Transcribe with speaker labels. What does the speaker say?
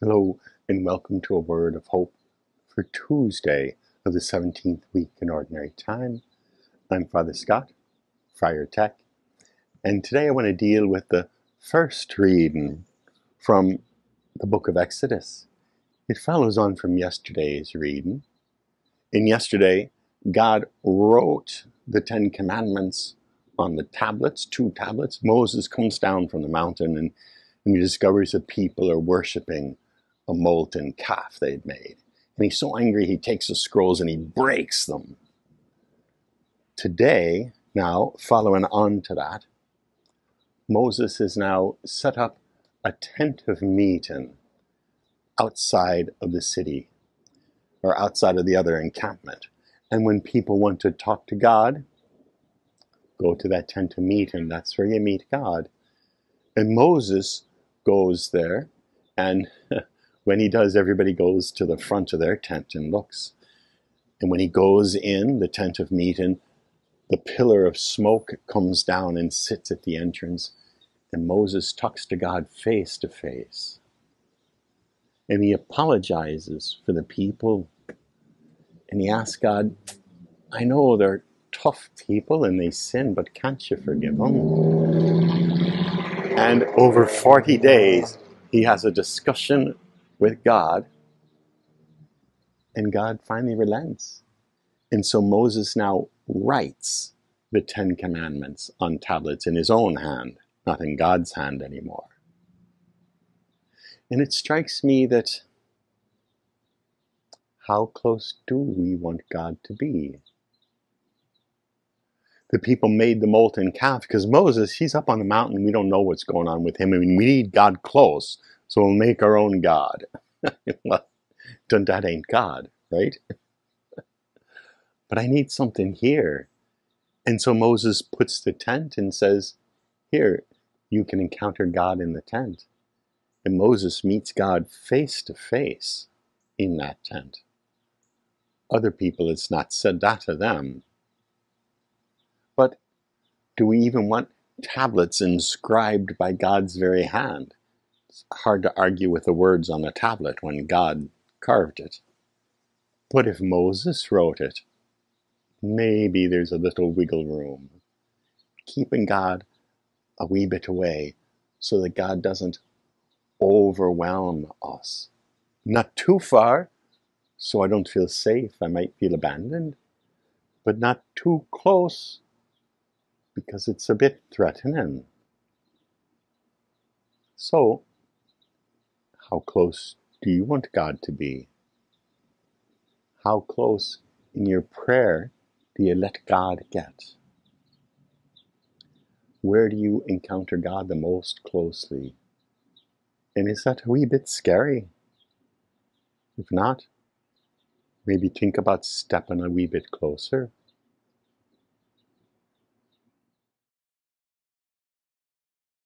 Speaker 1: Hello, and welcome to a word of hope for Tuesday of the 17th week in Ordinary Time. I'm Father Scott, Friar Tech, and today I want to deal with the first reading from the book of Exodus. It follows on from yesterday's reading. In yesterday, God wrote the Ten Commandments on the tablets, 2 tablets. Moses comes down from the mountain and he discovers that people are worshipping a molten calf they'd made. And he's so angry, he takes the scrolls and he breaks them. Today, now, following on to that, Moses has now set up a tent of meeting outside of the city, or outside of the other encampment. And when people want to talk to God, go to that tent of meeting. That's where you meet God. And Moses goes there, and when he does, everybody goes to the front of their tent and looks. And when he goes in the tent of meeting, the pillar of smoke comes down and sits at the entrance, and Moses talks to God face to face. And he apologizes for the people, and he asks God, I know they're tough people and they sin, but can't you forgive them? And over 40 days, he has a discussion with God, and God finally relents. And so Moses now writes the 10 Commandments on tablets in his own hand, not in God's hand anymore. And it strikes me that how close do we want God to be? The people made the molten calf because Moses, he's up on the mountain. We don't know what's going on with him. I mean, we need God close, so we'll make our own God. Well, that ain't God, right? But I need something here. And so Moses puts the tent and says, here, you can encounter God in the tent. And Moses meets God face to face in that tent. Other people, it's not said that to them. But do we even want tablets inscribed by God's very hand? It's hard to argue with the words on a tablet when God carved it. But if Moses wrote it, maybe there's a little wiggle room, keeping God a wee bit away so that God doesn't overwhelm us. Not too far, so I don't feel safe. I might feel abandoned, but not too close because it's a bit threatening. So, how close do you want God to be? How close in your prayer do you let God get? Where do you encounter God the most closely? And is that a wee bit scary? If not, maybe think about stepping a wee bit closer.